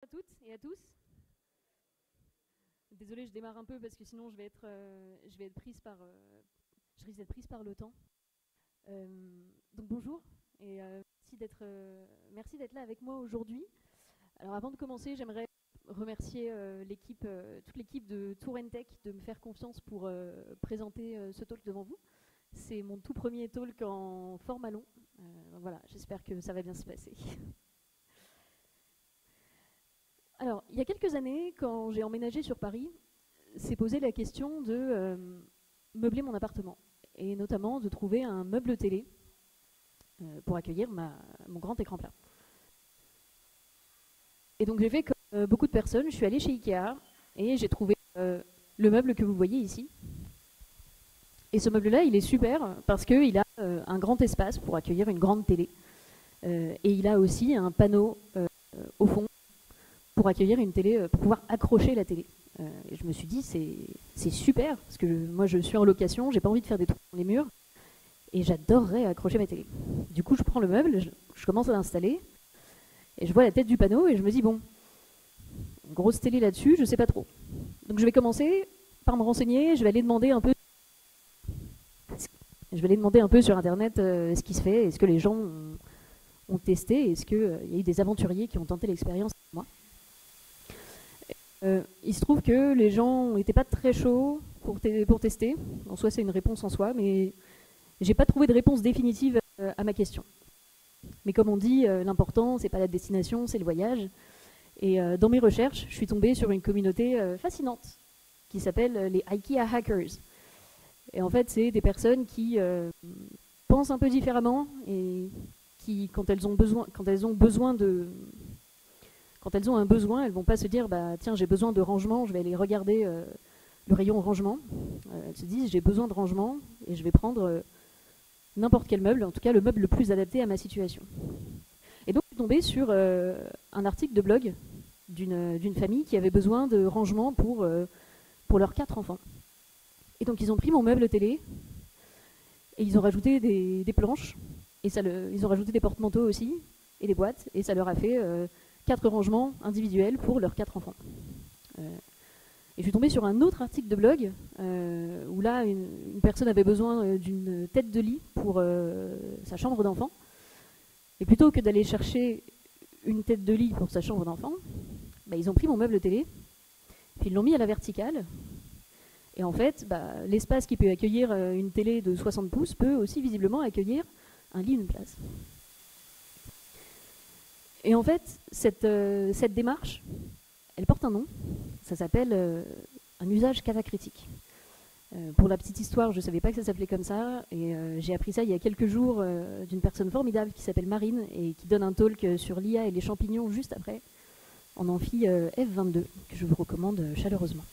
À toutes et à tous. Désolée, je démarre un peu parce que sinon je vais être prise par, je risque d'être prise par le temps. Donc bonjour et merci d'être là avec moi aujourd'hui. Alors avant de commencer, j'aimerais remercier toute l'équipe de Tour Tech de me faire confiance pour présenter ce talk devant vous. C'est mon tout premier talk en format long. Donc voilà, j'espère que ça va bien se passer. Alors, il y a quelques années, quand j'ai emménagé sur Paris, s'est posé la question de meubler mon appartement, et notamment de trouver un meuble télé pour accueillir mon grand écran plat. Et donc j'ai fait comme beaucoup de personnes, je suis allée chez Ikea, et j'ai trouvé le meuble que vous voyez ici. Et ce meuble-là, il est super, parce qu'il a un grand espace pour accueillir une grande télé, et il a aussi un panneau au fond, pour accueillir une télé, pour pouvoir accrocher la télé. Et je me suis dit, c'est super, parce que moi je suis en location, j'ai pas envie de faire des trous dans les murs, et j'adorerais accrocher ma télé. Du coup, je prends le meuble, je commence à l'installer, et je vois la tête du panneau, et je me dis, bon, une grosse télé là-dessus, je sais pas trop. Donc je vais commencer par me renseigner, je vais aller demander un peu sur Internet ce qui se fait, est-ce que les gens ont testé, est-ce qu'il y a eu des aventuriers qui ont tenté l'expérience avec moi. Il se trouve que les gens n'étaient pas très chauds pour tester. En soi, c'est une réponse en soi, mais j'ai pas trouvé de réponse définitive à ma question. Mais comme on dit, l'important, c'est pas la destination, c'est le voyage. Et dans mes recherches, je suis tombée sur une communauté fascinante qui s'appelle les IKEA Hackers. Et en fait, c'est des personnes qui pensent un peu différemment et qui, quand elles ont un besoin, elles vont pas se dire bah tiens, j'ai besoin de rangement, je vais aller regarder le rayon rangement. Elles se disent j'ai besoin de rangement et je vais prendre n'importe quel meuble, en tout cas le meuble le plus adapté à ma situation. Et donc je suis tombée sur un article de blog d'une famille qui avait besoin de rangement pour leurs 4 enfants. Et donc ils ont pris mon meuble télé et ils ont rajouté des planches et ils ont rajouté des porte-manteaux aussi et des boîtes et ça leur a fait 4 rangements individuels pour leurs 4 enfants. Et je suis tombée sur un autre article de blog où là, une personne avait besoin d'une tête de lit pour sa chambre d'enfant. Et plutôt que d'aller chercher une tête de lit pour sa chambre d'enfant, bah, ils ont pris mon meuble télé, puis ils l'ont mis à la verticale. Et en fait, bah, l'espace qui peut accueillir une télé de 60 pouces peut aussi visiblement accueillir un lit, une place. Et en fait, cette démarche, elle porte un nom, ça s'appelle un usage catacritique. Pour la petite histoire, je ne savais pas que ça s'appelait comme ça, et j'ai appris ça il y a quelques jours d'une personne formidable qui s'appelle Marine, et qui donne un talk sur l'IA et les champignons juste après, en amphi F22, que je vous recommande chaleureusement.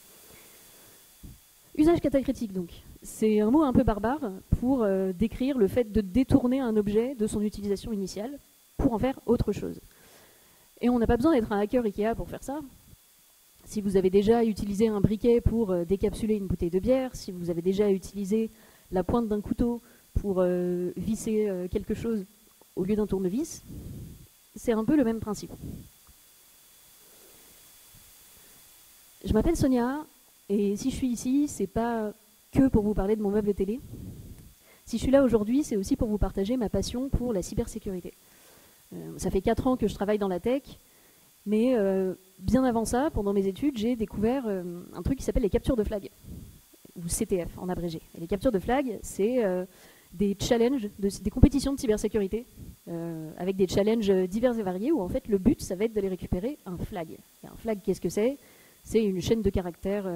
Usage catacritique, donc. C'est un mot un peu barbare pour décrire le fait de détourner un objet de son utilisation initiale pour en faire autre chose. Et on n'a pas besoin d'être un hacker Ikea pour faire ça. Si vous avez déjà utilisé un briquet pour décapsuler une bouteille de bière, si vous avez déjà utilisé la pointe d'un couteau pour visser quelque chose au lieu d'un tournevis, c'est un peu le même principe. Je m'appelle Sonia, et si je suis ici, c'est pas que pour vous parler de mon meuble télé. Si je suis là aujourd'hui, c'est aussi pour vous partager ma passion pour la cybersécurité. Ça fait 4 ans que je travaille dans la tech, mais bien avant ça, pendant mes études, j'ai découvert un truc qui s'appelle les captures de flag, ou CTF en abrégé. Et les captures de flag, c'est des challenges, des compétitions de cybersécurité, avec des challenges divers et variés, où en fait le but, ça va être d'aller récupérer un flag. Et un flag, qu'est-ce que c'est ? C'est une chaîne de caractères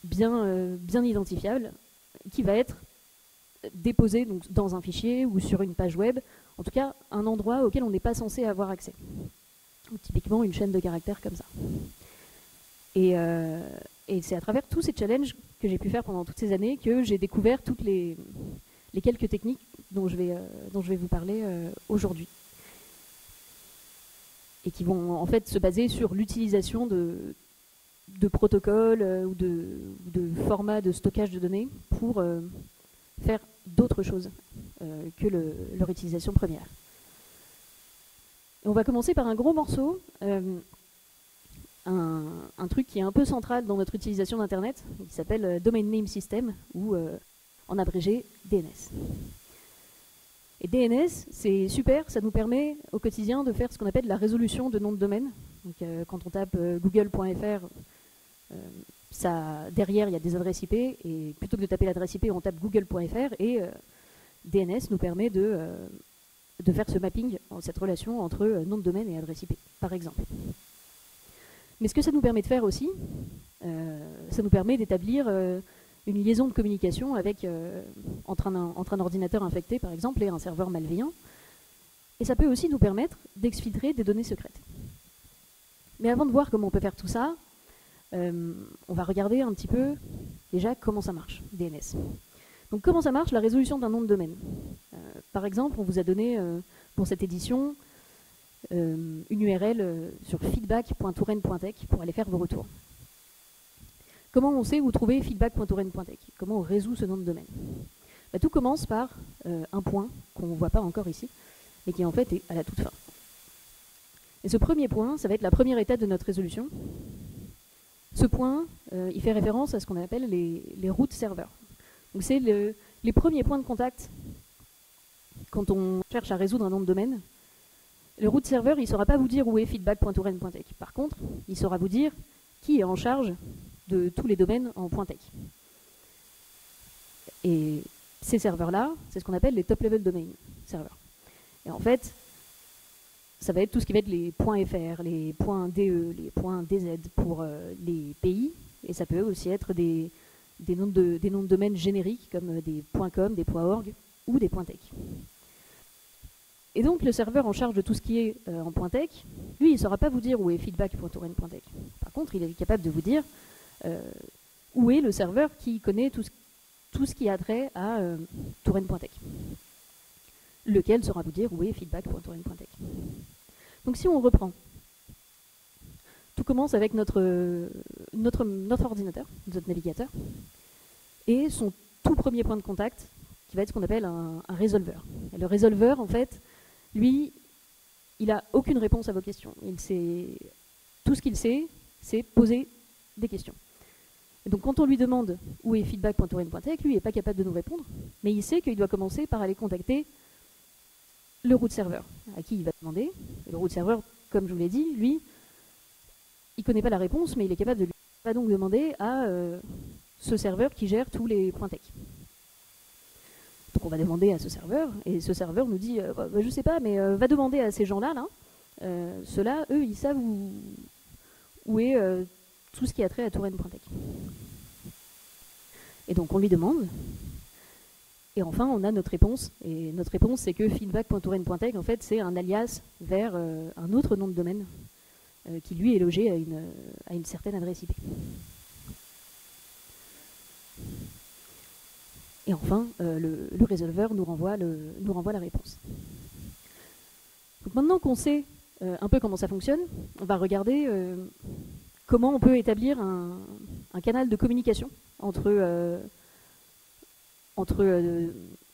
bien identifiable, qui va être déposée donc, dans un fichier ou sur une page web, en tout cas un endroit auquel on n'est pas censé avoir accès. Ou typiquement une chaîne de caractères comme ça. Et c'est à travers tous ces challenges que j'ai pu faire pendant toutes ces années que j'ai découvert toutes les quelques techniques dont je vais vous parler aujourd'hui. Et qui vont en fait se baser sur l'utilisation de protocoles ou de formats de stockage de données pour faire d'autres choses que leur utilisation première. Et on va commencer par un gros morceau, un truc qui est un peu central dans notre utilisation d'Internet, qui s'appelle Domain Name System, ou en abrégé DNS. Et DNS, c'est super, ça nous permet au quotidien de faire ce qu'on appelle la résolution de nom de domaine. Donc, quand on tape google.fr, derrière il y a des adresses IP, et plutôt que de taper l'adresse IP, on tape google.fr, et DNS nous permet de faire ce mapping, cette relation entre nom de domaine et adresse IP, par exemple. Mais ce que ça nous permet de faire aussi, ça nous permet d'établir une liaison de communication entre un ordinateur infecté, par exemple, et un serveur malveillant. Et ça peut aussi nous permettre d'exfiltrer des données secrètes. Mais avant de voir comment on peut faire tout ça, on va regarder un petit peu déjà comment ça marche, DNS. Donc comment ça marche la résolution d'un nom de domaine. Par exemple, on vous a donné pour cette édition une URL sur feedback.touren.tech pour aller faire vos retours. Comment on sait où trouver feedback.touren.tech? Comment on résout ce nom de domaine? Tout commence par un point qu'on ne voit pas encore ici, mais qui en fait est à la toute fin. Et ce premier point, ça va être la première étape de notre résolution. Ce point, il fait référence à ce qu'on appelle les root serveurs. Donc c'est les premiers points de contact quand on cherche à résoudre un nom de domaine. Le root server, il ne saura pas vous dire où est feedback.touren.tech. Par contre, il saura vous dire qui est en charge de tous les domaines en .tech. Et ces serveurs-là, c'est ce qu'on appelle les top-level domain servers. Et en fait, ça va être tout ce qui va être les .fr, les .de, les .dz pour les pays, et ça peut aussi être des noms de domaine génériques comme des .com, des .org ou des .tech. Et donc le serveur en charge de tout ce qui est en .tech, lui, il ne saura pas vous dire où est feedback.touren.tech. Par contre, il est capable de vous dire où est le serveur qui connaît tout ce qui a trait à touren.tech. Lequel saura vous dire où est feedback.touren.tech. Donc si on reprend, tout commence avec notre ordinateur, notre navigateur, et son tout premier point de contact, qui va être ce qu'on appelle un résolveur. Et le résolveur, en fait, lui, il n'a aucune réponse à vos questions. Tout ce qu'il sait, c'est poser des questions. Et donc quand on lui demande où est feedback.touren.tech, lui, il n'est pas capable de nous répondre, mais il sait qu'il doit commencer par aller contacter le root server, à qui il va demander. Et le root server, comme je vous l'ai dit, lui, il ne connaît pas la réponse, mais il est capable de lui va donc demander à ce serveur qui gère tous les .tech. Donc on va demander à ce serveur, et ce serveur nous dit je ne sais pas, mais va demander à ces gens-là, ceux-là, eux, ils savent où est tout ce qui a trait à touren.tech. Et donc on lui demande, et enfin on a notre réponse, et notre réponse c'est que feedback.touren.tech, en fait, c'est un alias vers un autre nom de domaine qui lui est logé à une certaine adresse IP. Et enfin, le résolveur nous renvoie la réponse. Donc maintenant qu'on sait un peu comment ça fonctionne, on va regarder comment on peut établir un canal de communication entre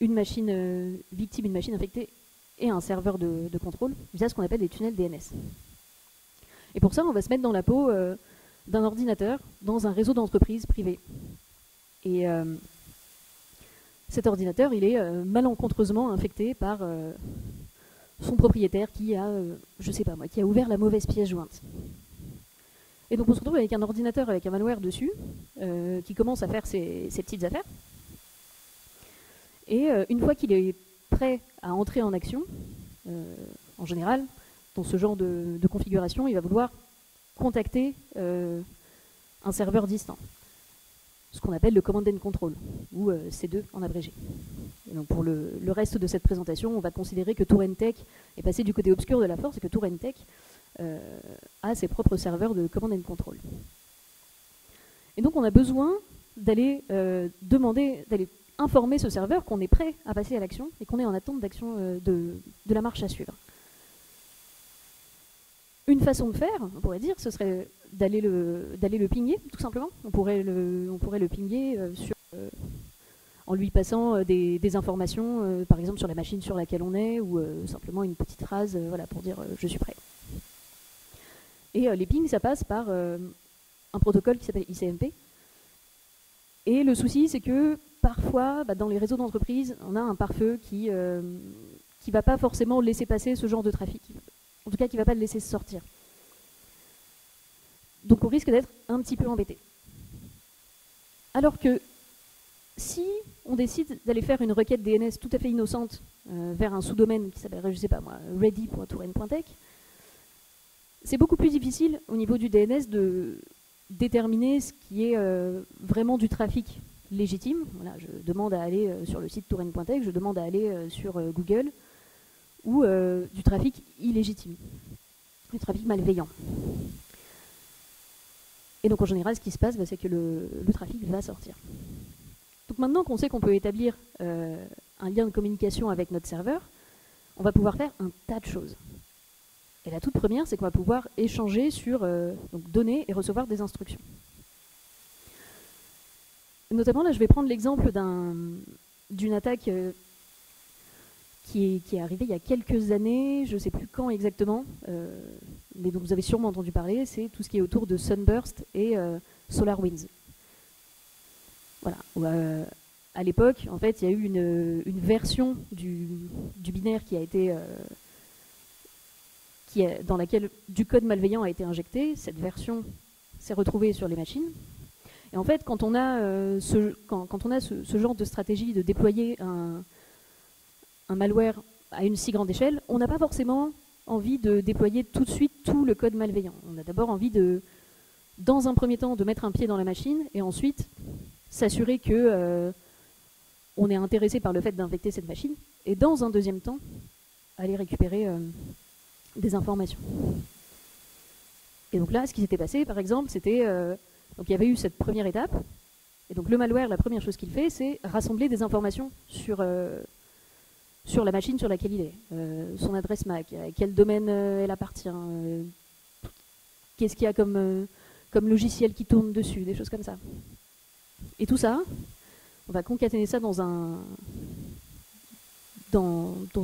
une machine victime, une machine infectée et un serveur de contrôle via ce qu'on appelle les tunnels DNS. Et pour ça, on va se mettre dans la peau d'un ordinateur dans un réseau d'entreprises privées. Et cet ordinateur, il est malencontreusement infecté par son propriétaire qui a, je sais pas moi, qui a ouvert la mauvaise pièce jointe. Et donc on se retrouve avec un ordinateur avec un malware dessus qui commence à faire ses petites affaires. Et une fois qu'il est prêt à entrer en action, en général, dans ce genre de configuration, il va vouloir contacter un serveur distant, ce qu'on appelle le command and control, ou C2 en abrégé. Et donc pour le reste de cette présentation, on va considérer que touren.tech est passé du côté obscur de la force et que touren.tech a ses propres serveurs de command and control. Et donc on a besoin d'aller d'aller informer ce serveur qu'on est prêt à passer à l'action et qu'on est en attente d'action de la marche à suivre. Une façon de faire, on pourrait dire, ce serait d'aller le pinguer, tout simplement. On pourrait le pinguer sur... en lui passant des informations, par exemple sur la machine sur laquelle on est, ou simplement une petite phrase voilà, pour dire je suis prêt. Et les pings, ça passe par un protocole qui s'appelle ICMP. Et le souci, c'est que parfois, dans les réseaux d'entreprise, on a un pare-feu qui va pas forcément laisser passer ce genre de trafic. En tout cas, qui va pas le laisser sortir. Donc on risque d'être un petit peu embêté. Alors que si on décide d'aller faire une requête DNS tout à fait innocente vers un sous-domaine qui s'appellerait, je sais pas moi, ready.touraine.tech, c'est beaucoup plus difficile au niveau du DNS de déterminer ce qui est vraiment du trafic légitime. Voilà, je demande à aller sur le site touraine.tech, je demande à aller sur Google, ou du trafic illégitime, du trafic malveillant. Et donc en général, ce qui se passe, c'est que le trafic va sortir. Donc maintenant qu'on sait qu'on peut établir un lien de communication avec notre serveur, on va pouvoir faire un tas de choses. Et la toute première, c'est qu'on va pouvoir échanger sur donc donner et recevoir des instructions. Notamment, là, je vais prendre l'exemple d'une attaque qui est arrivée il y a quelques années, je ne sais plus quand exactement, mais dont vous avez sûrement entendu parler, c'est tout ce qui est autour de Sunburst et SolarWinds. Voilà. À l'époque, en fait, il y a eu une version du binaire qui a été dans laquelle du code malveillant a été injecté. Cette version s'est retrouvée sur les machines. Et en fait, quand on a ce genre de stratégie de déployer un malware à une si grande échelle, on n'a pas forcément envie de déployer tout de suite tout le code malveillant. On a d'abord envie dans un premier temps, de mettre un pied dans la machine et ensuite s'assurer que on est intéressé par le fait d'infecter cette machine et dans un deuxième temps, aller récupérer des informations. Et donc là, ce qui s'était passé, par exemple, c'était donc il y avait eu cette première étape, et donc le malware, la première chose qu'il fait, c'est rassembler des informations sur la machine sur laquelle il est, son adresse MAC, à quel domaine elle appartient, qu'est-ce qu'il y a comme logiciel qui tourne dessus, des choses comme ça. Et tout ça, on va concaténer ça dans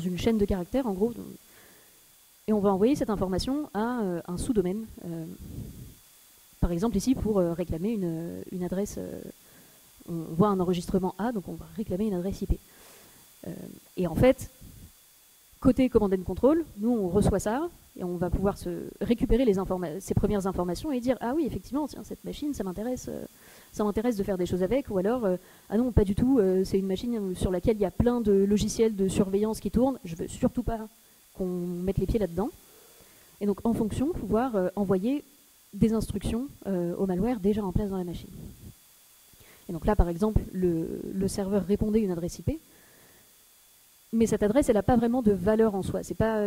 une chaîne de caractères, en gros, et on va envoyer cette information à un sous-domaine. Par exemple, ici, pour réclamer une adresse, on voit un enregistrement A, donc on va réclamer une adresse IP. Et en fait, côté Command and Control, nous, on reçoit ça, et on va pouvoir récupérer ces premières informations et dire « Ah oui, effectivement, tiens, cette machine, ça m'intéresse de faire des choses avec », ou alors « Ah non, pas du tout, c'est une machine sur laquelle il y a plein de logiciels de surveillance qui tournent, je veux surtout pas qu'on mette les pieds là-dedans ». Et donc, en fonction, pouvoir envoyer des instructions au malware déjà en place dans la machine. Et donc là, par exemple, le serveur répondait une adresse IP, mais cette adresse, elle n'a pas vraiment de valeur en soi. C'est pas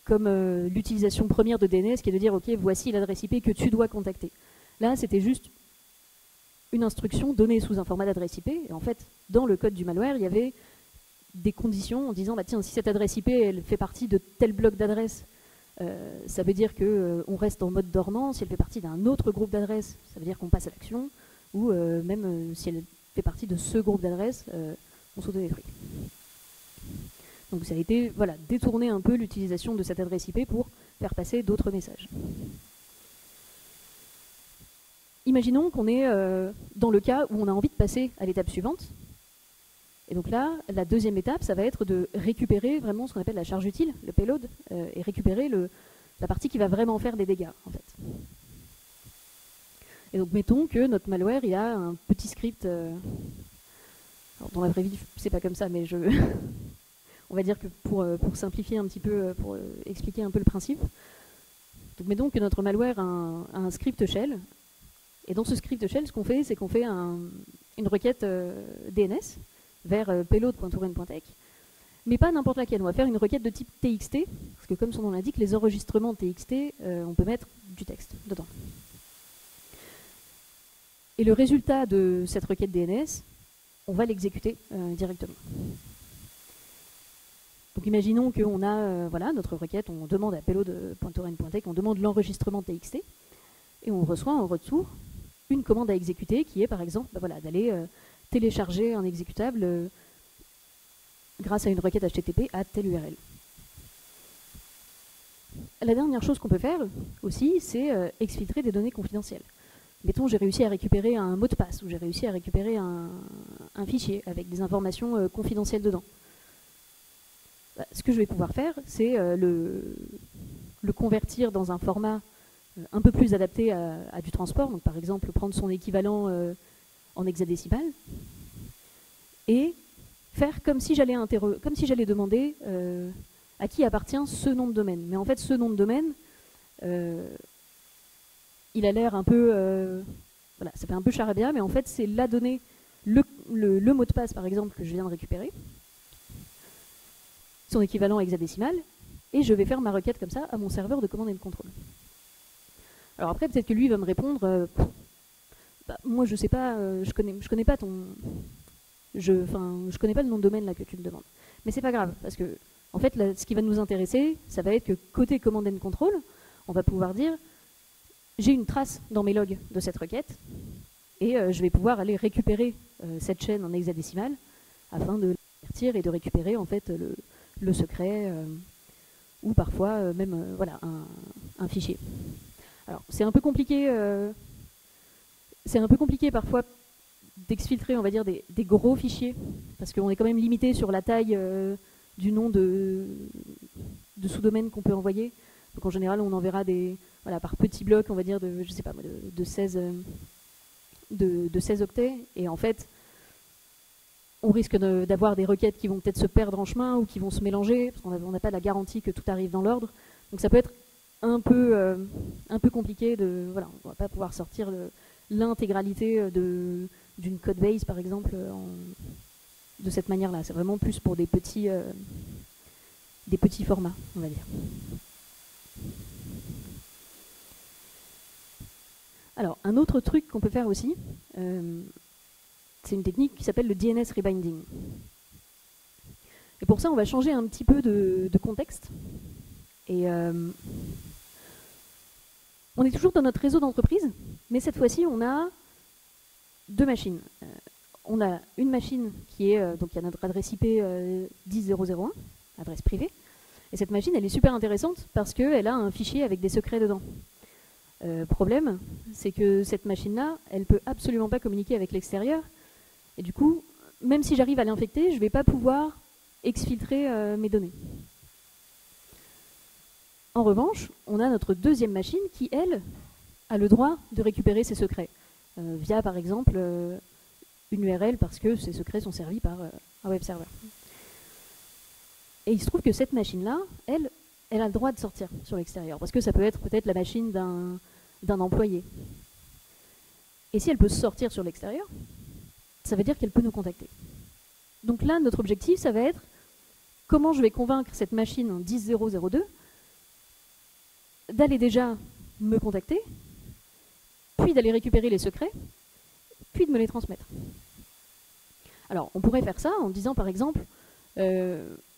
comme l'utilisation première de DNS qui est de dire « Ok, voici l'adresse IP que tu dois contacter ». Là, c'était juste une instruction donnée sous un format d'adresse IP. Et en fait, dans le code du malware, il y avait des conditions en disant bah, « Tiens, si cette adresse IP, elle fait partie de tel bloc d'adresses, ça veut dire qu'on reste en mode dormant. Si elle fait partie d'un autre groupe d'adresses, ça veut dire qu'on passe à l'action. Ou même si elle fait partie de ce groupe d'adresses, on s'autodétruit. » Donc ça a été détourner un peu l'utilisation de cette adresse IP pour faire passer d'autres messages. Imaginons qu'on est dans le cas où on a envie de passer à l'étape suivante. Et donc là, la deuxième étape, ça va être de récupérer vraiment ce qu'on appelle la charge utile, le payload, et récupérer la partie qui va vraiment faire des dégâts, en fait. Et donc mettons que notre malware, il a un petit script... alors dans la vraie vie, c'est pas comme ça, mais on va dire que pour simplifier un petit peu, pour expliquer un peu le principe, donc mettons que notre malware a un script shell, et dans ce script shell, ce qu'on fait, c'est qu'on fait une requête DNS vers payload.touraine.tech, mais pas n'importe laquelle. On va faire une requête de type TXT, parce que comme son nom l'indique, les enregistrements TXT, on peut mettre du texte dedans. Et le résultat de cette requête DNS, on va l'exécuter directement. Donc imaginons qu'on a notre requête, on demande à payload.touraine.tech, on demande l'enregistrement TXT, et on reçoit en retour une commande à exécuter qui est par exemple voilà, d'aller télécharger un exécutable grâce à une requête HTTP à telle URL. La dernière chose qu'on peut faire aussi, c'est exfiltrer des données confidentielles. Mettons, j'ai réussi à récupérer un mot de passe ou j'ai réussi à récupérer un fichier avec des informations confidentielles dedans. Bah, ce que je vais pouvoir faire, c'est le convertir dans un format un peu plus adapté à du transport. Donc, par exemple, prendre son équivalent en hexadécimal et faire comme si j'allais demander à qui appartient ce nom de domaine. Mais en fait, ce nom de domaine, il a l'air un peu... voilà, ça fait un peu charabia, mais en fait, c'est la donnée, le mot de passe, par exemple, que je viens de récupérer, son équivalent hexadécimal, et je vais faire ma requête comme ça à mon serveur de commande et de contrôle. Alors après, peut-être que lui va me répondre bah, moi, je sais pas, je connais pas ton... je connais pas le nom de domaine là que tu me demandes. Mais c'est pas grave, parce que en fait, là, ce qui va nous intéresser, ça va être que côté command and control, on va pouvoir dire j'ai une trace dans mes logs de cette requête et je vais pouvoir aller récupérer cette chaîne en hexadécimal afin de la convertir et de récupérer en fait le secret ou parfois même voilà, un fichier. Alors c'est un peu compliqué parfois d'exfiltrer, on va dire, des gros fichiers, parce qu'on est quand même limité sur la taille du nom de sous-domaine qu'on peut envoyer. Donc en général, on enverra voilà, par petits blocs, on va dire, je sais pas, de 16 octets. Et en fait, on risque d'avoir des requêtes qui vont peut-être se perdre en chemin ou qui vont se mélanger, parce qu'on n'a pas la garantie que tout arrive dans l'ordre. Donc ça peut être un peu compliqué voilà, on ne va pas pouvoir sortir l'intégralité d'une codebase, par exemple, de cette manière-là. C'est vraiment plus pour des petits formats, on va dire. Alors, un autre truc qu'on peut faire aussi, c'est une technique qui s'appelle le DNS rebinding. Et pour ça, on va changer un petit peu de contexte. Et on est toujours dans notre réseau d'entreprise, mais cette fois-ci, on a deux machines. On a une machine qui est, donc il y a notre adresse IP 10.0.0.1, adresse privée, et cette machine, elle est super intéressante parce qu'elle a un fichier avec des secrets dedans. Problème, c'est que cette machine-là, elle ne peut absolument pas communiquer avec l'extérieur, et du coup, même si j'arrive à l'infecter, je ne vais pas pouvoir exfiltrer mes données. En revanche, on a notre deuxième machine qui, elle, a le droit de récupérer ses secrets, via par exemple une URL parce que ces secrets sont servis par un web server. Et il se trouve que cette machine-là, elle a le droit de sortir sur l'extérieur, parce que ça peut être peut-être la machine d'un employé. Et si elle peut sortir sur l'extérieur, ça veut dire qu'elle peut nous contacter. Donc là, notre objectif, ça va être comment je vais convaincre cette machine en 10.0.0.2 d'aller déjà me contacter, puis d'aller récupérer les secrets, puis de me les transmettre. Alors, on pourrait faire ça en disant, par exemple,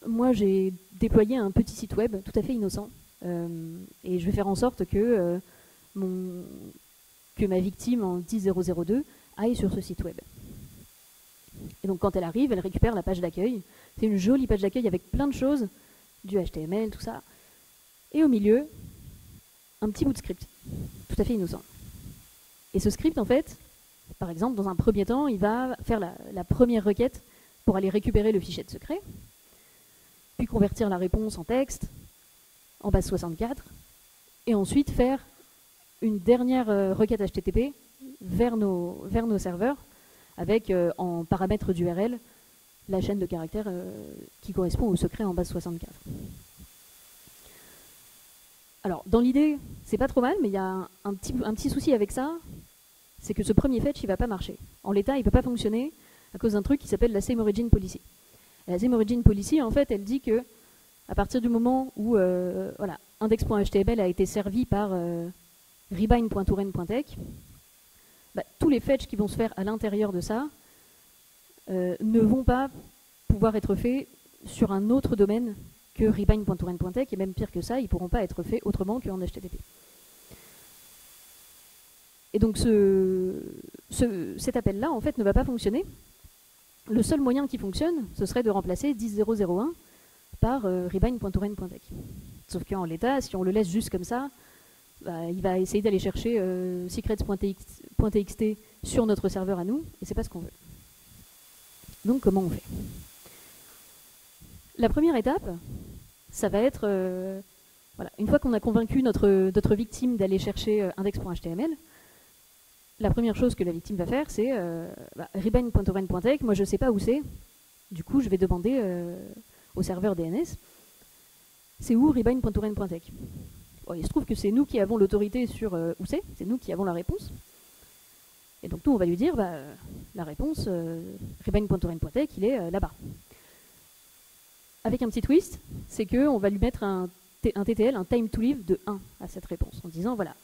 moi j'ai déployé un petit site web tout à fait innocent, et je vais faire en sorte que ma victime en 10.0.0.2 aille sur ce site web. Et donc quand elle arrive, elle récupère la page d'accueil. C'est une jolie page d'accueil avec plein de choses, du HTML, tout ça. Et au milieu, un petit bout de script, tout à fait innocent. Et ce script, en fait, par exemple, dans un premier temps, il va faire la première requête pour aller récupérer le fichier de secret, puis convertir la réponse en texte, en base 64, et ensuite faire une dernière requête HTTP vers nos serveurs, avec en paramètre d'URL la chaîne de caractères qui correspond au secret en base 64. Alors, dans l'idée, c'est pas trop mal, mais il y a un petit souci avec ça, c'est que ce premier fetch, il va pas marcher. En l'état, il peut pas fonctionner à cause d'un truc qui s'appelle la Same Origin Policy. Et la Same Origin Policy, en fait, elle dit que à partir du moment où voilà, index.html a été servi par rebind.touren.tech, bah, tous les fetchs qui vont se faire à l'intérieur de ça ne vont pas pouvoir être faits sur un autre domaine que rebind.touren.tech, et même pire que ça, ils ne pourront pas être faits autrement qu'en HTTP. Et donc cet appel-là, en fait, ne va pas fonctionner. Le seul moyen qui fonctionne, ce serait de remplacer 10.0.0.1 par rebind.oren.tech. Sauf qu'en l'état, si on le laisse juste comme ça, bah, il va essayer d'aller chercher secrets.txt sur notre serveur à nous, et c'est pas ce qu'on veut. Donc comment on fait? La première étape, ça va être, voilà, une fois qu'on a convaincu notre victime d'aller chercher index.html, la première chose que la victime va faire, c'est rebind.oren.tech, moi je sais pas où c'est, du coup je vais demander au serveur DNS, c'est où rebind.oren.tech? Bon, il se trouve que c'est nous qui avons l'autorité sur où c'est nous qui avons la réponse. Et donc nous on va lui dire, la réponse, rebind.oren.tech, il est là-bas. Avec un petit twist, c'est qu'on va lui mettre un TTL, un time to live de 1 à cette réponse, en disant, voilà,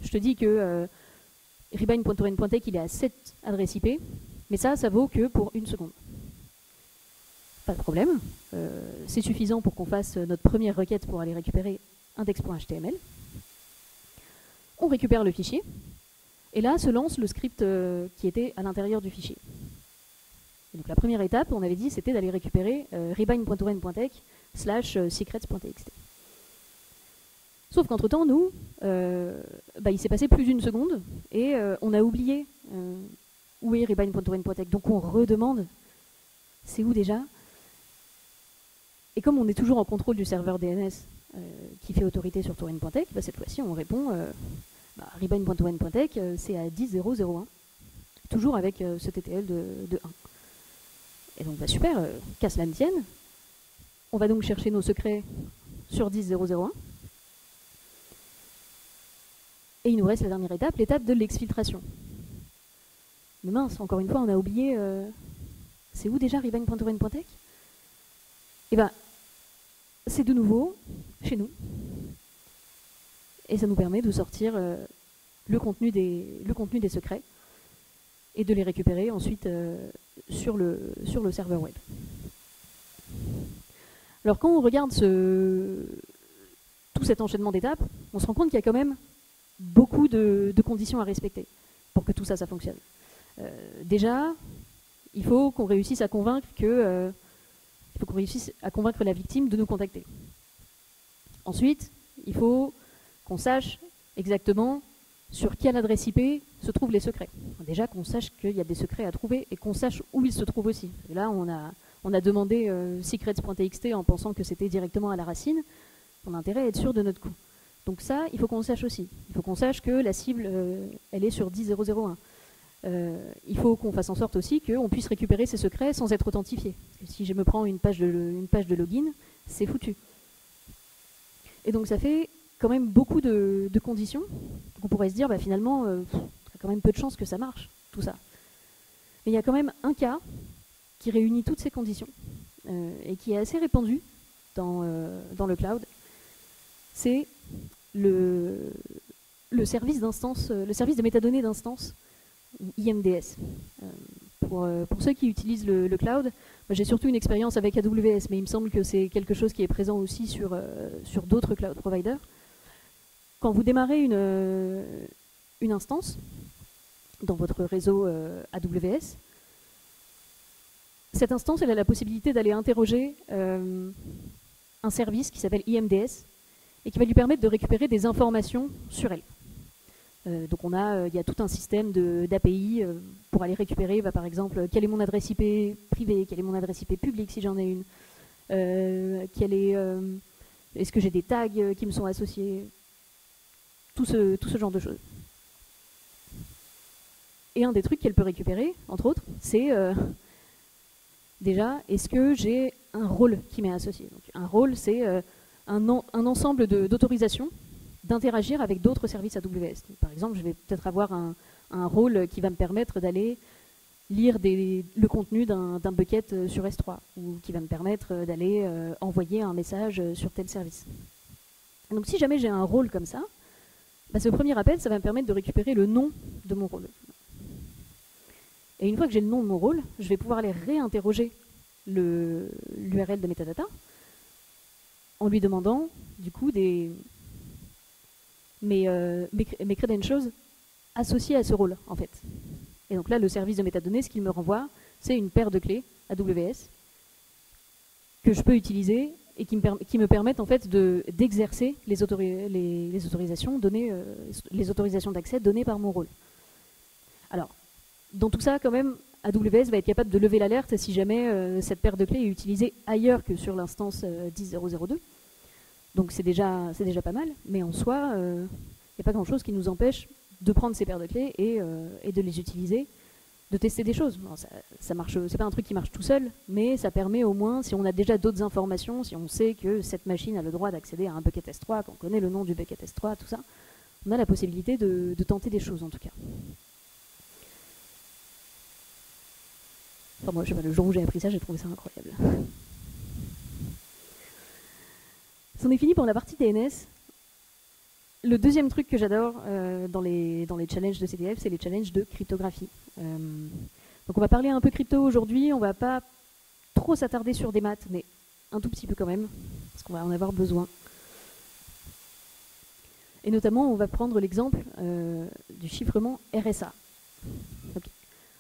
je te dis que rebind.oren.tech, il est à 7 adresses IP, mais ça vaut que pour 1 seconde. Pas de problème, c'est suffisant pour qu'on fasse notre première requête pour aller récupérer index.html. On récupère le fichier, et là se lance le script qui était à l'intérieur du fichier. Et donc la première étape, on avait dit, c'était d'aller récupérer rebind.oren.tech / secrets.txt. Sauf qu'entre-temps, nous, il s'est passé plus d'1 seconde, et on a oublié où est rebind.oren.tech. Donc on redemande, c'est où déjà? Et comme on est toujours en contrôle du serveur DNS qui fait autorité sur toren.tech, cette fois-ci on répond rebind.oren.tech, c'est à 10.0.0.1. Toujours avec ce TTL de 1. Et donc super, qu'à cela ne tienne, on va donc chercher nos secrets sur 10.0.0.1. Et il nous reste la dernière étape, l'étape de l'exfiltration. Mais mince, encore une fois, on a oublié, c'est où déjà rebind.oren.tech? Et c'est de nouveau chez nous. Et ça nous permet de sortir le contenu des secrets et de les récupérer ensuite sur le serveur web. Alors quand on regarde tout cet enchaînement d'étapes, on se rend compte qu'il y a quand même beaucoup de conditions à respecter pour que tout ça fonctionne. Déjà, il faut qu'on réussisse à convaincre la victime de nous contacter. Ensuite, il faut qu'on sache exactement sur quelle adresse IP se trouvent les secrets. Déjà qu'on sache qu'il y a des secrets à trouver et qu'on sache où ils se trouvent aussi. Et là, on a demandé secrets.txt en pensant que c'était directement à la racine. On a intérêt à être sûr de notre coup. Donc ça, il faut qu'on sache aussi. Il faut qu'on sache que la cible, elle est sur 10.0.0.1. Il faut qu'on fasse en sorte aussi qu'on puisse récupérer ces secrets sans être authentifié. Parce que si je me prends une page de login, c'est foutu. Et donc ça fait quand même beaucoup de conditions. Donc on pourrait se dire, finalement, il y a quand même peu de chances que ça marche, tout ça. Mais il y a quand même un cas qui réunit toutes ces conditions et qui est assez répandu dans le cloud. C'est le service d'instance, le service de métadonnées d'instance, IMDS. Pour ceux qui utilisent le cloud, j'ai surtout une expérience avec AWS, mais il me semble que c'est quelque chose qui est présent aussi sur d'autres cloud providers. Quand vous démarrez une instance dans votre réseau AWS, cette instance, elle a la possibilité d'aller interroger un service qui s'appelle IMDS et qui va lui permettre de récupérer des informations sur elle. Donc il y a tout un système d'API pour aller récupérer, par exemple, quelle est mon adresse IP privée, quelle est mon adresse IP publique si j'en ai une, est-ce que j'ai des tags qui me sont associés, tout ce genre de choses. Et un des trucs qu'elle peut récupérer, entre autres, c'est déjà, est-ce que j'ai un rôle qui m'est associé? Donc, un rôle, c'est un ensemble d'autorisations d'interagir avec d'autres services AWS. Donc, par exemple, je vais peut-être avoir un rôle qui va me permettre d'aller lire le contenu d'un bucket sur S3, ou qui va me permettre d'aller envoyer un message sur tel service. Donc si jamais j'ai un rôle comme ça, ce premier appel, ça va me permettre de récupérer le nom de mon rôle. Et une fois que j'ai le nom de mon rôle, je vais pouvoir aller réinterroger l'URL de metadata en lui demandant du coup mes credentials associé à ce rôle, en fait. Et donc là, le service de métadonnées, ce qu'il me renvoie, c'est une paire de clés AWS que je peux utiliser et qui me permettent en fait d'exercer les autorisations données, les autorisations d'accès données par mon rôle. Alors, dans tout ça, quand même, AWS va être capable de lever l'alerte si jamais cette paire de clés est utilisée ailleurs que sur l'instance 10.0.0.2. Donc c'est déjà pas mal, mais en soi, il n'y a pas grand-chose qui nous empêche de prendre ces paires de clés et de les utiliser, de tester des choses. Bon, ça marche, c'est pas un truc qui marche tout seul, mais ça permet au moins, si on a déjà d'autres informations, si on sait que cette machine a le droit d'accéder à un bucket S3, qu'on connaît le nom du bucket S3, tout ça, on a la possibilité de tenter des choses en tout cas. Enfin, moi, je sais pas, le jour où j'ai appris ça, j'ai trouvé ça incroyable. C'en est fini pour la partie DNS. Le deuxième truc que j'adore dans les challenges de CDF, c'est les challenges de cryptographie. Donc on va parler un peu crypto aujourd'hui, on va pas trop s'attarder sur des maths, mais un tout petit peu quand même, parce qu'on va en avoir besoin. Et notamment, on va prendre l'exemple du chiffrement RSA. Okay.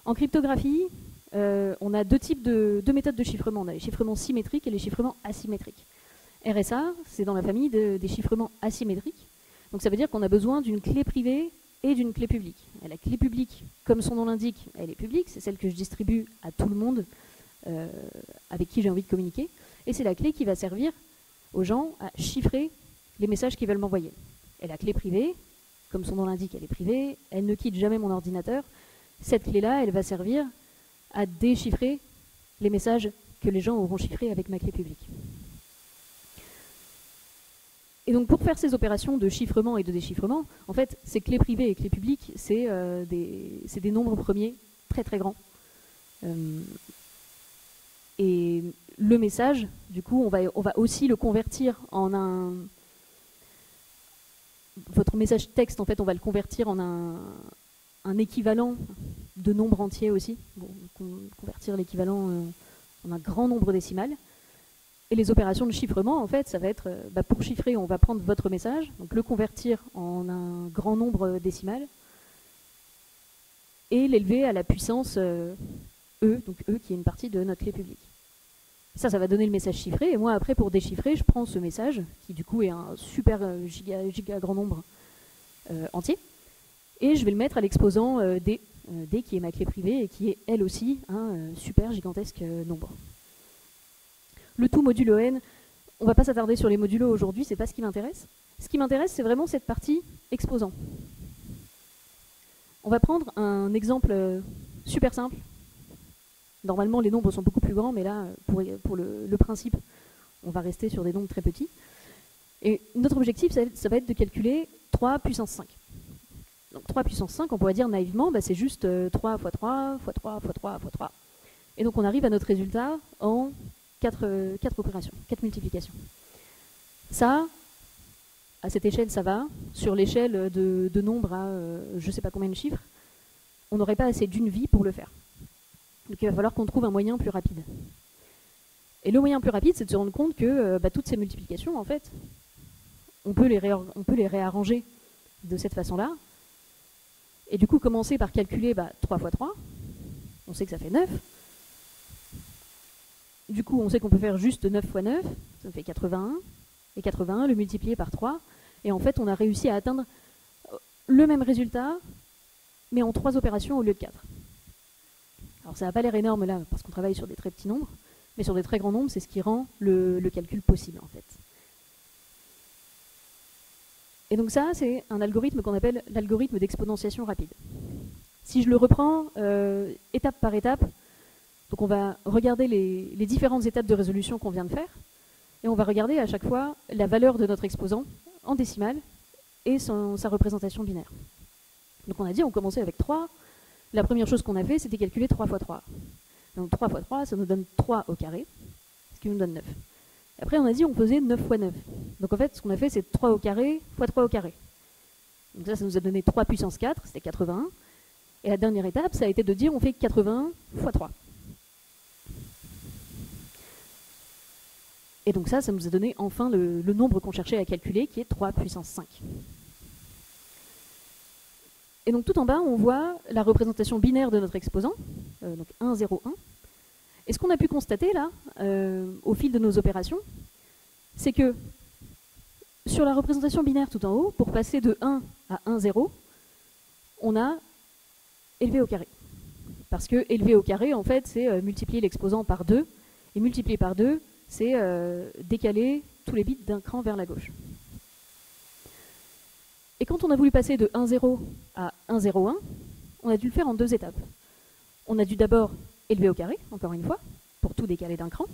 En cryptographie, on a deux méthodes de chiffrement. On a les chiffrements symétriques et les chiffrements asymétriques. RSA, c'est dans la famille des chiffrements asymétriques. Donc ça veut dire qu'on a besoin d'une clé privée et d'une clé publique. Et la clé publique, comme son nom l'indique, elle est publique, c'est celle que je distribue à tout le monde avec qui j'ai envie de communiquer. Et c'est la clé qui va servir aux gens à chiffrer les messages qu'ils veulent m'envoyer. Et la clé privée, comme son nom l'indique, elle est privée, elle ne quitte jamais mon ordinateur. Cette clé-là, elle va servir à déchiffrer les messages que les gens auront chiffrés avec ma clé publique. Et donc pour faire ces opérations de chiffrement et de déchiffrement, en fait, ces clés privées et clés publiques, c'est des nombres premiers très très grands. Et le message, du coup, on va aussi le convertir en un... Votre message texte, en fait, on va le convertir en un équivalent de nombre entier aussi. Bon, convertir l'équivalent en un grand nombre décimal. Et les opérations de chiffrement, en fait, ça va être, pour chiffrer, on va prendre votre message, donc le convertir en un grand nombre décimal, et l'élever à la puissance E, donc E qui est une partie de notre clé publique. Ça va donner le message chiffré, et moi après, pour déchiffrer, je prends ce message, qui du coup est un super giga grand nombre entier, et je vais le mettre à l'exposant D, D qui est ma clé privée, et qui est elle aussi un super gigantesque nombre. Le tout modulo n, on ne va pas s'attarder sur les modulos aujourd'hui, c'est pas ce qui m'intéresse. Ce qui m'intéresse, c'est vraiment cette partie exposant. On va prendre un exemple super simple. Normalement, les nombres sont beaucoup plus grands, mais là, pour le principe, on va rester sur des nombres très petits. Et notre objectif, ça va être de calculer 3 puissance 5. Donc 3 puissance 5, on pourrait dire naïvement, c'est juste 3 fois 3 fois 3 fois 3 fois 3. Et donc on arrive à notre résultat en 4 opérations, 4 multiplications. Ça, à cette échelle, ça va. Sur l'échelle de nombres à je ne sais pas combien de chiffres, on n'aurait pas assez d'une vie pour le faire. Donc il va falloir qu'on trouve un moyen plus rapide. Et le moyen plus rapide, c'est de se rendre compte que toutes ces multiplications, en fait, on peut les réarranger de cette façon-là. Et du coup, commencer par calculer 3 fois 3. On sait que ça fait 9. Du coup, on sait qu'on peut faire juste 9 fois 9, ça fait 81. Et 81, le multiplier par 3. Et en fait, on a réussi à atteindre le même résultat, mais en 3 opérations au lieu de 4. Alors ça n'a pas l'air énorme là, parce qu'on travaille sur des très petits nombres, mais sur des très grands nombres, c'est ce qui rend le calcul possible, en fait. Et donc ça, c'est un algorithme qu'on appelle l'algorithme d'exponentiation rapide. Si je le reprends étape par étape, donc on va regarder les différentes étapes de résolution qu'on vient de faire, et on va regarder à chaque fois la valeur de notre exposant en décimale et sa représentation binaire. Donc on a dit, on commençait avec 3. La première chose qu'on a fait, c'était calculer 3 fois 3. Donc 3 fois 3, ça nous donne 3 au carré, ce qui nous donne 9. Après, on a dit on faisait 9 fois 9. Donc en fait, ce qu'on a fait, c'est 3 au carré fois 3 au carré. Donc ça nous a donné 3 puissance 4, c'était 81. Et la dernière étape, ça a été de dire on fait 81 fois 3. Et donc ça nous a donné enfin le nombre qu'on cherchait à calculer, qui est 3 puissance 5. Et donc tout en bas, on voit la représentation binaire de notre exposant, donc 1, 0, 1. Et ce qu'on a pu constater là, au fil de nos opérations, c'est que sur la représentation binaire tout en haut, pour passer de 1 à 1, 0, on a élevé au carré. Parce que élevé au carré, en fait, c'est multiplier l'exposant par 2. Et multiplier par 2, c'est décaler tous les bits d'un cran vers la gauche. Et quand on a voulu passer de 1, 0 à 1, 0, 1, on a dû le faire en 2 étapes. On a dû d'abord élever au carré, encore une fois, pour tout décaler d'un cran.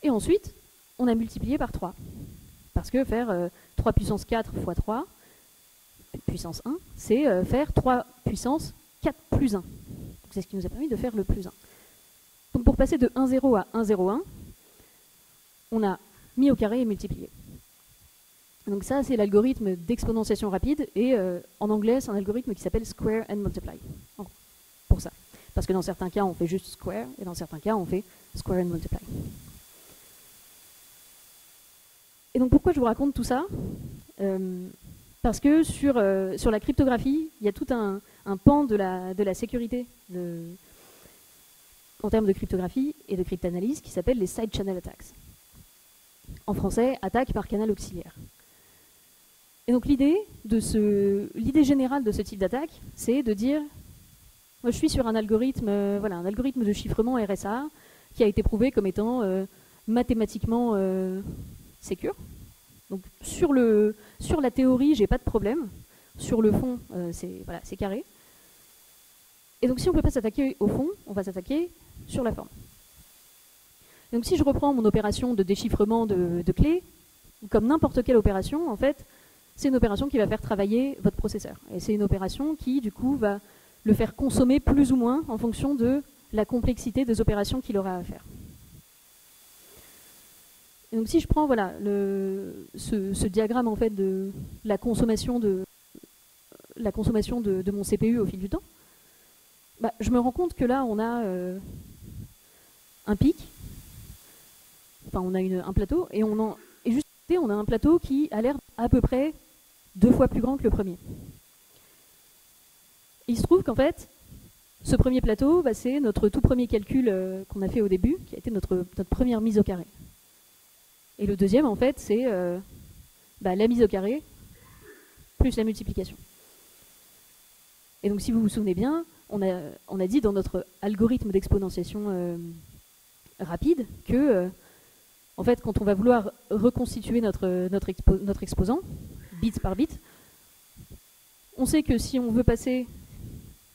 Et ensuite, on a multiplié par 3. Parce que faire 3 puissance 4 fois 3, puissance 1, c'est faire 3 puissance 4 plus 1. C'est ce qui nous a permis de faire le plus 1. Donc pour passer de 1, 0 à 1, 0, 1, on a mis au carré et multiplié. Donc ça, c'est l'algorithme d'exponentiation rapide, et en anglais, c'est un algorithme qui s'appelle Square and Multiply. Pour ça. Parce que dans certains cas, on fait juste Square, et dans certains cas, on fait Square and Multiply. Et donc pourquoi je vous raconte tout ça? Parce que sur la cryptographie, il y a tout un pan de la sécurité en termes de cryptographie et de cryptanalyse qui s'appelle les side channel attacks. En français, attaque par canal auxiliaire. Et donc l'idée générale de ce type d'attaque, c'est de dire, moi je suis sur un algorithme, un algorithme de chiffrement RSA qui a été prouvé comme étant mathématiquement sécure. Donc sur la théorie, j'ai pas de problème. Sur le fond, c'est carré. Et donc si on ne peut pas s'attaquer au fond, on va s'attaquer sur la forme. Et donc si je reprends mon opération de déchiffrement de clés, comme n'importe quelle opération, en fait, c'est une opération qui va faire travailler votre processeur. Et c'est une opération qui, du coup, va le faire consommer plus ou moins en fonction de la complexité des opérations qu'il aura à faire. Et donc si je prends ce diagramme en fait, de la consommation de mon CPU au fil du temps, je me rends compte que là, on a un pic, enfin on a un plateau, et juste à côté, on a un plateau qui a l'air à peu près 2 fois plus grand que le premier. Et il se trouve qu'en fait, ce premier plateau, c'est notre tout premier calcul qu'on a fait au début, qui a été notre première mise au carré. Et le deuxième, en fait, c'est la mise au carré plus la multiplication. Et donc, si vous vous souvenez bien, on a dit dans notre algorithme d'exponentiation rapide que, en fait, quand on va vouloir reconstituer notre exposant, bit par bit, on sait que si on veut passer,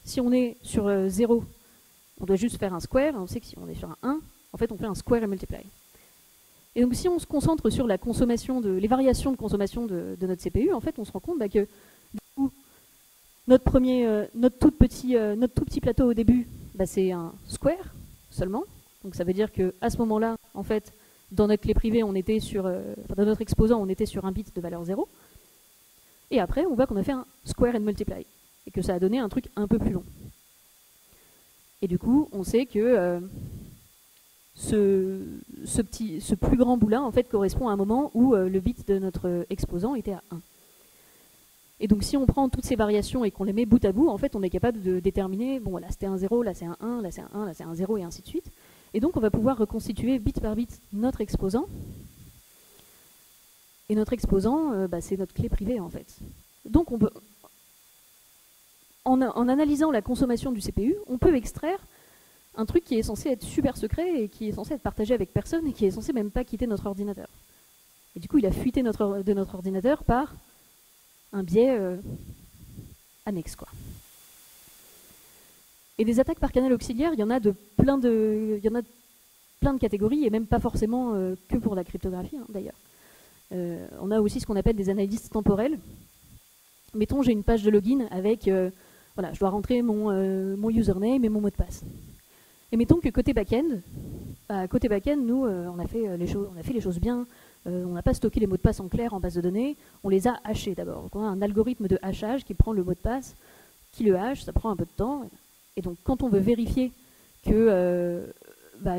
si on est sur 0, on doit juste faire un square, et on sait que si on est sur un 1, en fait, on fait un square et multiply. Et donc si on se concentre sur la consommation les variations de consommation de notre CPU, en fait on se rend compte que du coup, notre tout petit plateau au début, c'est un square seulement. Donc ça veut dire qu'à ce moment-là, en fait, dans notre clé privée, on était dans notre exposant, on était sur un bit de valeur 0. Et après, on voit qu'on a fait un square and multiply, et que ça a donné un truc un peu plus long. Et du coup, on sait que ce plus grand bout-là, en fait, correspond à un moment où le bit de notre exposant était à 1. Et donc, si on prend toutes ces variations et qu'on les met bout à bout, en fait, on est capable de déterminer, bon, là c'était un 0, là c'est un 1, là c'est un 1, là c'est un 0, et ainsi de suite. Et donc, on va pouvoir reconstituer bit par bit notre exposant. Et notre exposant, c'est notre clé privée, en fait. Donc, on peut, en analysant la consommation du CPU, on peut extraire un truc qui est censé être super secret et qui est censé être partagé avec personne et qui est censé même pas quitter notre ordinateur. Et du coup, il a fuité de notre ordinateur par un biais annexe, quoi. Et des attaques par canal auxiliaire, il y en a plein de catégories, et même pas forcément que pour la cryptographie, d'ailleurs. On a aussi ce qu'on appelle des analyses temporelles. Mettons, j'ai une page de login avec, je dois rentrer mon username et mon mot de passe. Et mettons que côté back-end, nous, on a fait les choses bien, on n'a pas stocké les mots de passe en clair en base de données, on les a hachés d'abord. Donc on a un algorithme de hachage qui prend le mot de passe, qui le hache, ça prend un peu de temps. Et donc quand on veut vérifier que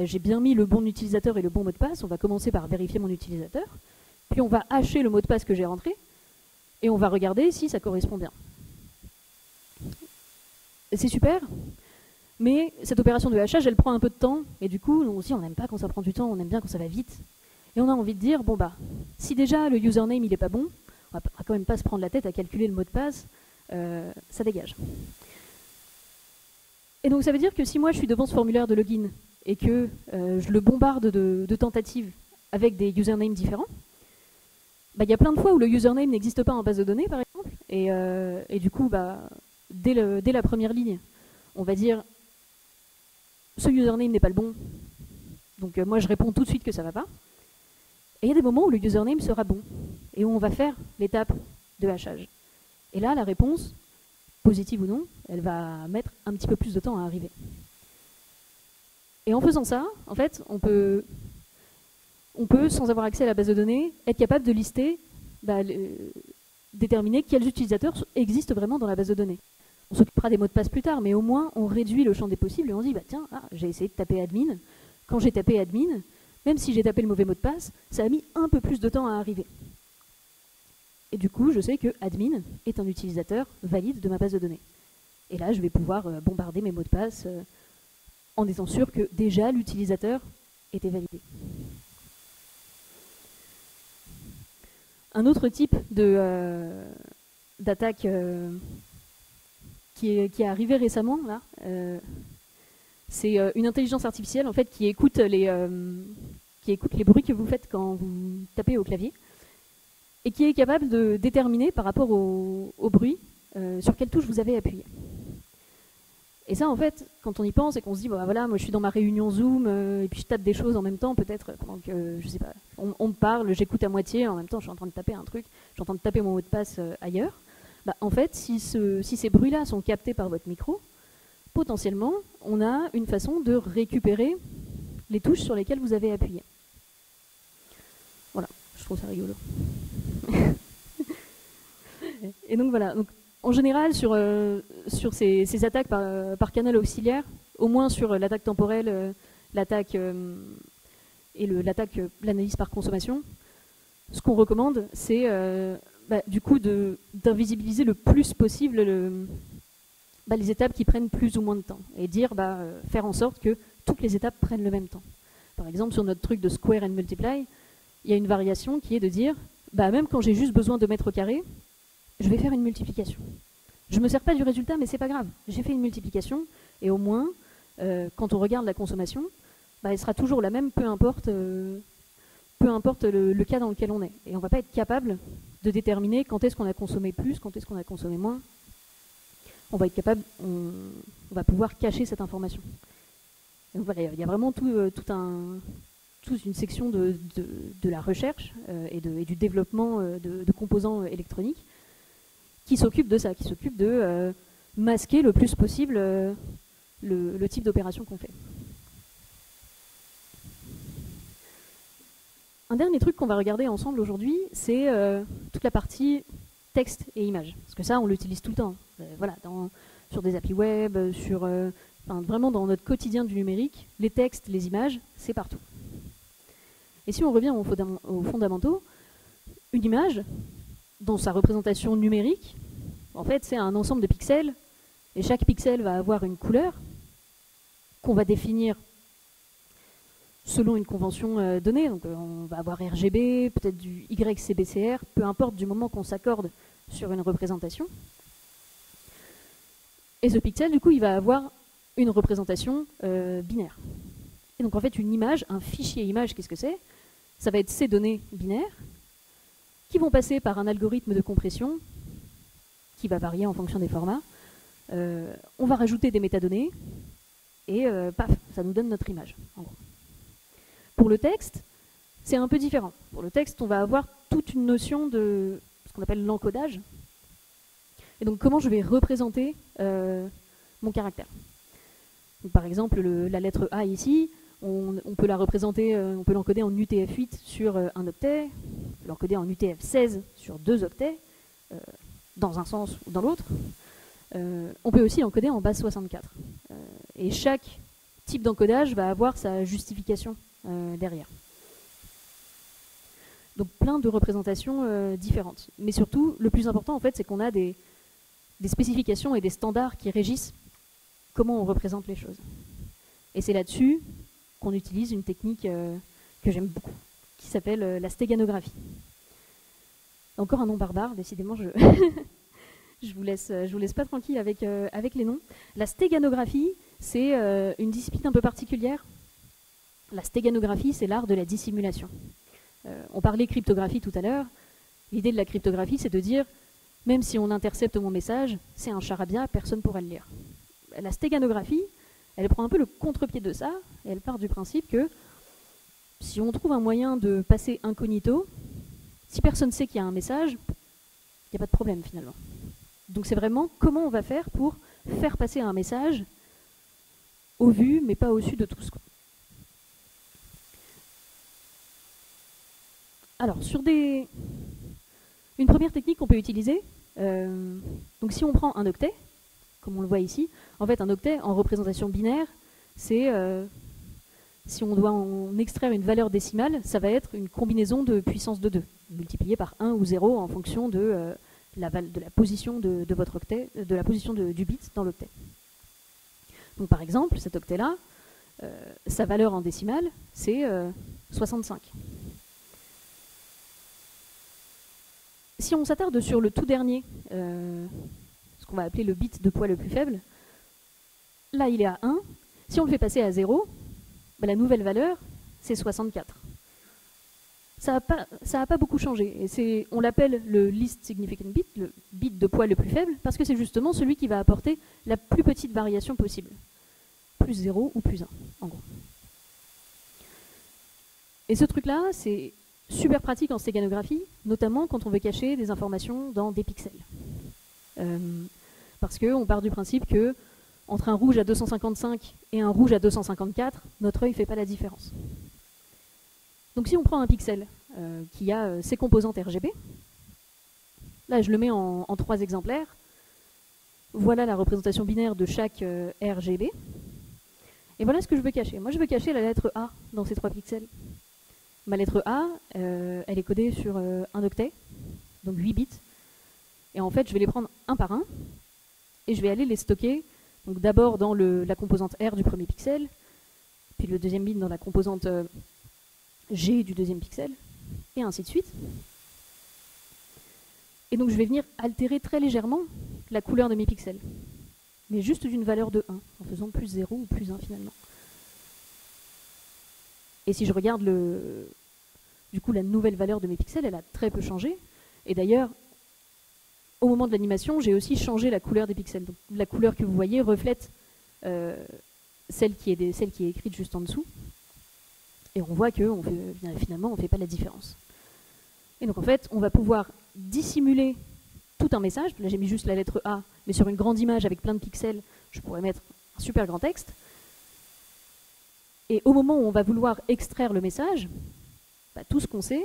j'ai bien mis le bon utilisateur et le bon mot de passe, on va commencer par vérifier mon utilisateur, puis on va hacher le mot de passe que j'ai rentré, et on va regarder si ça correspond bien. c'est super, mais cette opération de hachage, elle prend un peu de temps, et du coup, on n'aime pas quand ça prend du temps, on aime bien quand ça va vite. Et on a envie de dire, bon bah, si déjà le username il est pas bon, on va quand même pas se prendre la tête à calculer le mot de passe, ça dégage. Et donc ça veut dire que si moi je suis devant ce formulaire de login et que je le bombarde de tentatives avec des usernames différents, bah, y a plein de fois où le username n'existe pas en base de données par exemple, et du coup bah, dès la première ligne, on va dire ce username n'est pas le bon, donc moi je réponds tout de suite que ça va pas. Et il y a des moments où le username sera bon, et où on va faire l'étape de hachage. Et là, la réponse, positive ou non, elle va mettre un petit peu plus de temps à arriver. Et en faisant ça, en fait, on peut sans avoir accès à la base de données, être capable de lister, déterminer quels utilisateurs existent vraiment dans la base de données. On s'occupera des mots de passe plus tard, mais au moins, on réduit le champ des possibles et on dit, bah tiens, j'ai essayé de taper admin. Quand j'ai tapé admin, même si j'ai tapé le mauvais mot de passe, ça a mis un peu plus de temps à arriver. Et du coup, je sais que admin est un utilisateur valide de ma base de données. Et là, je vais pouvoir bombarder mes mots de passe en étant sûr que déjà l'utilisateur était validé. Un autre type d'attaque qui est arrivé récemment, là, c'est une intelligence artificielle en fait, qui écoute les bruits que vous faites quand vous tapez au clavier et qui est capable de déterminer par rapport au bruit sur quelle touche vous avez appuyé. Et ça, en fait, quand on y pense et qu'on se dit, bah voilà, moi je suis dans ma réunion Zoom et puis je tape des choses en même temps, peut-être pendant que, je sais pas, on me parle, j'écoute à moitié, en même temps je suis en train de taper un truc, je suis en train de taper mon mot de passe ailleurs. Bah, en fait, si ces bruits-là sont captés par votre micro, potentiellement, on a une façon de récupérer les touches sur lesquelles vous avez appuyé. Voilà, je trouve ça rigolo. Et donc voilà. Donc, en général, sur ces attaques par canal auxiliaire, au moins sur l'attaque temporelle, l'attaque et l'analyse par consommation, ce qu'on recommande, c'est du coup d'invisibiliser le plus possible les étapes qui prennent plus ou moins de temps et dire faire en sorte que toutes les étapes prennent le même temps. Par exemple, sur notre truc de square and multiply, il y a une variation qui est de dire même quand j'ai juste besoin de mètres carrés, je vais faire une multiplication. Je ne me sers pas du résultat, mais c'est pas grave. J'ai fait une multiplication, et au moins, quand on regarde la consommation, elle sera toujours la même, peu importe le cas dans lequel on est. Et on ne va pas être capable de déterminer quand est-ce qu'on a consommé plus, quand est-ce qu'on a consommé moins. On va être capable, on va pouvoir cacher cette information. Donc voilà, il y a vraiment toute une section de la recherche et du développement de composants électroniques qui s'occupe de ça, qui s'occupe de masquer le plus possible le type d'opération qu'on fait. Un dernier truc qu'on va regarder ensemble aujourd'hui, c'est toute la partie texte et images. Parce que ça, on l'utilise tout le temps. Voilà, sur des applis web, vraiment dans notre quotidien du numérique, les textes, les images, c'est partout. Et si on revient aux fondamentaux, une image, dans sa représentation numérique, en fait, c'est un ensemble de pixels, et chaque pixel va avoir une couleur qu'on va définir selon une convention donnée. Donc, on va avoir RGB, peut-être du YCBCR, peu importe du moment qu'on s'accorde sur une représentation. Et ce pixel, du coup, il va avoir une représentation binaire. Et donc, en fait, une image, un fichier image, qu'est-ce que c'est? Ça va être ces données binaires qui vont passer par un algorithme de compression qui va varier en fonction des formats. On va rajouter des métadonnées et paf, ça nous donne notre image, en gros. Pour le texte, c'est un peu différent. Pour le texte, on va avoir toute une notion de ce qu'on appelle l'encodage. Et donc, comment je vais représenter mon caractère. Donc, par exemple, la lettre A ici, on peut la représenter, on peut l'encoder en UTF-8 sur un octet, on peut l'encoder en UTF-16 sur 2 octets, dans un sens ou dans l'autre. On peut aussi l'encoder en base 64. Et chaque type d'encodage va avoir sa justification derrière. Donc plein de représentations différentes. Mais surtout, le plus important, en fait, c'est qu'on a des spécifications et des standards qui régissent comment on représente les choses. Et c'est là-dessus qu'on utilise une technique que j'aime beaucoup, qui s'appelle la stéganographie. Encore un nom barbare, décidément, je vous laisse pas tranquille avec les noms. La stéganographie, c'est une discipline un peu particulière. La stéganographie, c'est l'art de la dissimulation. On parlait cryptographie tout à l'heure. L'idée de la cryptographie, c'est de dire, même si on intercepte mon message, c'est un charabia, personne ne pourra le lire. La stéganographie, elle prend un peu le contre-pied de ça, et elle part du principe que si on trouve un moyen de passer incognito, si personne ne sait qu'il y a un message, il n'y a pas de problème finalement. Donc c'est vraiment comment on va faire pour faire passer un message au vu, mais pas au su de tous. Alors, une première technique qu'on peut utiliser, donc si on prend un octet, comme on le voit ici, en fait un octet en représentation binaire, c'est, si on doit en extraire une valeur décimale, ça va être une combinaison de puissance de 2, multipliée par 1 ou 0 en fonction de la position de votre octet, de la position du bit dans l'octet. Donc par exemple, cet octet-là, sa valeur en décimale, c'est 65. Si on s'attarde sur le tout dernier, ce qu'on va appeler le bit de poids le plus faible, là il est à 1. Si on le fait passer à 0, bah, la nouvelle valeur, c'est 64. Ça n'a pas beaucoup changé. Et on l'appelle le least significant bit, le bit de poids le plus faible, parce que c'est justement celui qui va apporter la plus petite variation possible. Plus 0 ou plus 1, en gros. Et ce truc-là, c'est super pratique en stéganographie, notamment quand on veut cacher des informations dans des pixels. Parce qu'on part du principe que entre un rouge à 255 et un rouge à 254, notre œil ne fait pas la différence. Donc si on prend un pixel qui a ses composantes RGB, là je le mets en 3 exemplaires, voilà la représentation binaire de chaque RGB, et voilà ce que je veux cacher. Moi je veux cacher la lettre A dans ces 3 pixels. Ma lettre A, elle est codée sur un octet, donc 8 bits. Et en fait, je vais les prendre un par un, et je vais aller les stocker, donc d'abord dans la composante R du premier pixel, puis le deuxième bit dans la composante G du deuxième pixel, et ainsi de suite. Et donc je vais venir altérer très légèrement la couleur de mes pixels, mais juste d'une valeur de 1, en faisant plus 0 ou plus 1 finalement. Et si je regarde du coup la nouvelle valeur de mes pixels, elle a très peu changé. Et d'ailleurs, au moment de l'animation, j'ai aussi changé la couleur des pixels. Donc, la couleur que vous voyez reflète celle qui est écrite juste en dessous. Et on voit que finalement, on ne fait pas la différence. Et donc en fait, on va pouvoir dissimuler tout un message. Là, j'ai mis juste la lettre A, mais sur une grande image avec plein de pixels, je pourrais mettre un super grand texte. Et au moment où on va vouloir extraire le message, bah, tout ce qu'on sait,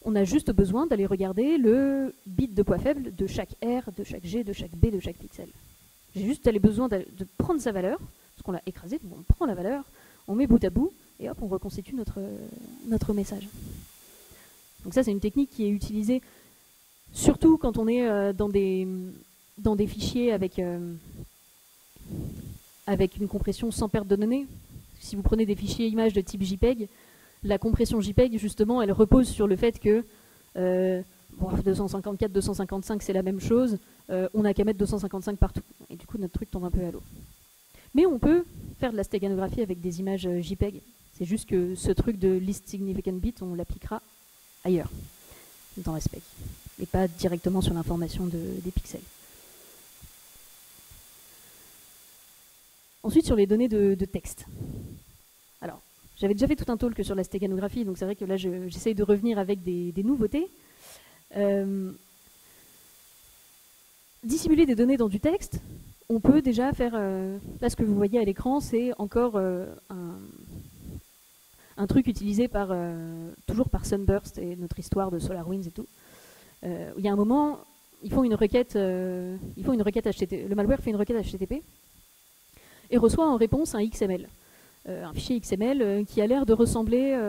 on a juste besoin d'aller regarder le bit de poids faible de chaque R, de chaque G, de chaque B, de chaque pixel. J'ai juste besoin de prendre sa valeur, parce qu'on l'a écrasé, donc on prend la valeur, on met bout à bout, et hop, on reconstitue notre message. Donc ça, c'est une technique qui est utilisée surtout quand on est dans des fichiers avec une compression sans perte de données. Si vous prenez des fichiers images de type JPEG, la compression JPEG, justement, elle repose sur le fait que 254, 255, c'est la même chose, on n'a qu'à mettre 255 partout. Et du coup, notre truc tombe un peu à l'eau. Mais on peut faire de la stéganographie avec des images JPEG. C'est juste que ce truc de least significant bit, on l'appliquera ailleurs, dans la spec, et pas directement sur l'information des pixels. Ensuite, sur les données de texte. Alors, j'avais déjà fait tout un talk sur la stéganographie, donc c'est vrai que là, j'essaye de revenir avec des nouveautés. Dissimuler des données dans du texte, on peut déjà faire... là, ce que vous voyez à l'écran, c'est encore un truc utilisé toujours par Sunburst et notre histoire de SolarWinds et tout. Il y a un moment, ils font une requête HTTP. Le malware fait une requête HTTP et reçoit en réponse un XML. Un fichier XML qui a l'air de ressembler...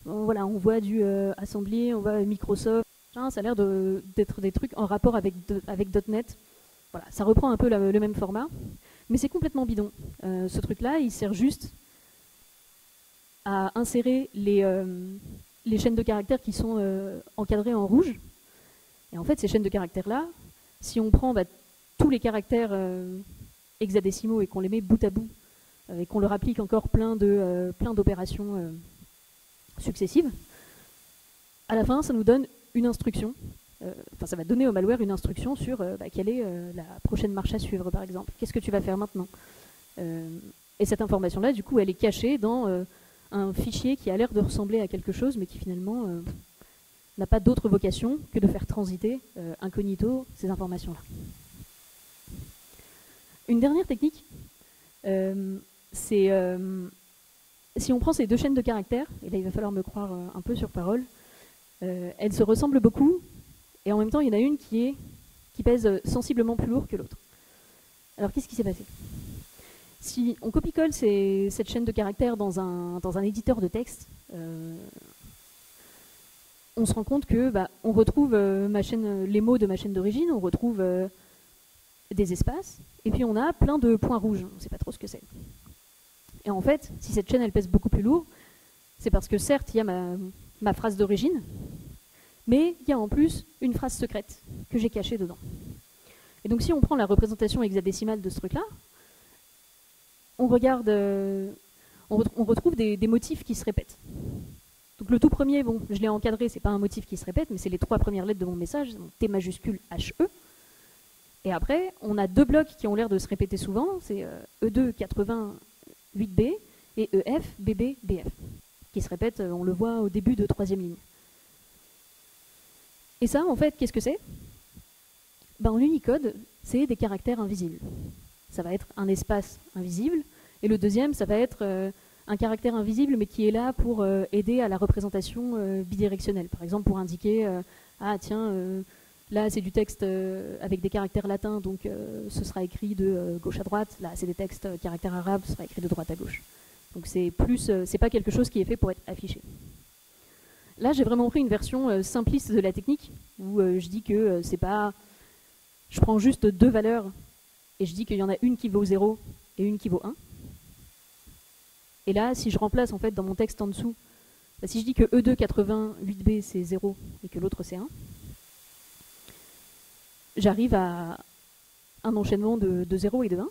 voilà, on voit du Assembly, on voit Microsoft, ça a l'air d'être des trucs en rapport avec .NET. Voilà, ça reprend un peu le même format. Mais c'est complètement bidon. Ce truc-là, il sert juste à insérer les chaînes de caractères qui sont encadrées en rouge. Et en fait, ces chaînes de caractères-là, si on prend tous les caractères hexadécimaux et qu'on les met bout à bout, et qu'on leur applique encore plein d'opérations successives, à la fin, ça nous donne une instruction. Ça va donner au malware une instruction sur quelle est la prochaine marche à suivre, par exemple. Qu'est-ce que tu vas faire maintenant? Et cette information-là, du coup, elle est cachée dans un fichier qui a l'air de ressembler à quelque chose, mais qui finalement n'a pas d'autre vocation que de faire transiter incognito ces informations-là. Une dernière technique, c'est si on prend ces deux chaînes de caractères, et là il va falloir me croire un peu sur parole, elles se ressemblent beaucoup, et en même temps il y en a une qui pèse sensiblement plus lourd que l'autre. Alors qu'est-ce qui s'est passé? Si on copie-colle cette chaîne de caractères dans un éditeur de texte, on se rend compte que on retrouve les mots de ma chaîne d'origine, on retrouve des espaces, et puis on a plein de points rouges, on ne sait pas trop ce que c'est. Et en fait, si cette chaîne elle pèse beaucoup plus lourd, c'est parce que certes il y a ma phrase d'origine, mais il y a en plus une phrase secrète que j'ai cachée dedans. Et donc si on prend la représentation hexadécimale de ce truc-là, on retrouve des motifs qui se répètent. Donc le tout premier, bon, je l'ai encadré, c'est pas un motif qui se répète, mais c'est les 3 premières lettres de mon message, donc T majuscule HE. Et après, on a 2 blocs qui ont l'air de se répéter souvent, c'est E2 88B et EF BB BF, qui se répètent, on le voit au début de 3e ligne. Et ça, en fait, qu'est-ce que c'est? En Unicode, c'est des caractères invisibles. Ça va être un espace invisible, et le deuxième, ça va être un caractère invisible, mais qui est là pour aider à la représentation bidirectionnelle. Par exemple, pour indiquer, là c'est du texte avec des caractères latins, donc ce sera écrit de gauche à droite. Là c'est des textes caractères arabes, ce sera écrit de droite à gauche. Donc c'est pas quelque chose qui est fait pour être affiché. Là j'ai vraiment pris une version simpliste de la technique, où je dis que c'est pas... Je prends juste 2 valeurs, et je dis qu'il y en a une qui vaut 0 et une qui vaut 1. Et là, si je remplace en fait dans mon texte en dessous, si je dis que E2 88B c'est 0 et que l'autre c'est 1, j'arrive à un enchaînement de 0 et de 1.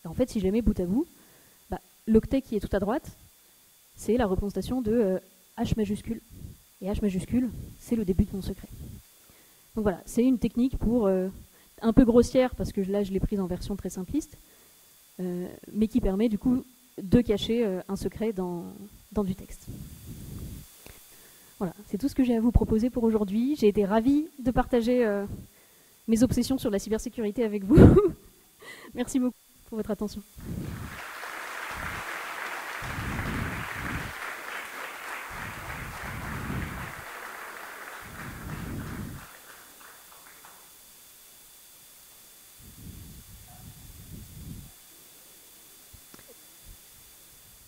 Et en fait, si je les mets bout à bout, l'octet qui est tout à droite, c'est la représentation de H majuscule. Et H majuscule, c'est le début de mon secret. Donc voilà, c'est une technique pour un peu grossière, parce que là je l'ai prise en version très simpliste, mais qui permet du coup de cacher un secret dans du texte. Voilà, c'est tout ce que j'ai à vous proposer pour aujourd'hui. J'ai été ravie de partager mes obsessions sur la cybersécurité avec vous. Merci beaucoup pour votre attention.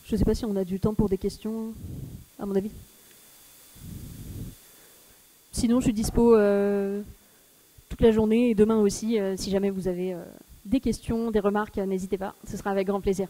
Je ne sais pas si on a du temps pour des questions, à mon avis. Sinon, je suis dispo toute la journée et demain aussi. Si jamais vous avez des questions, des remarques, n'hésitez pas. Ce sera avec grand plaisir.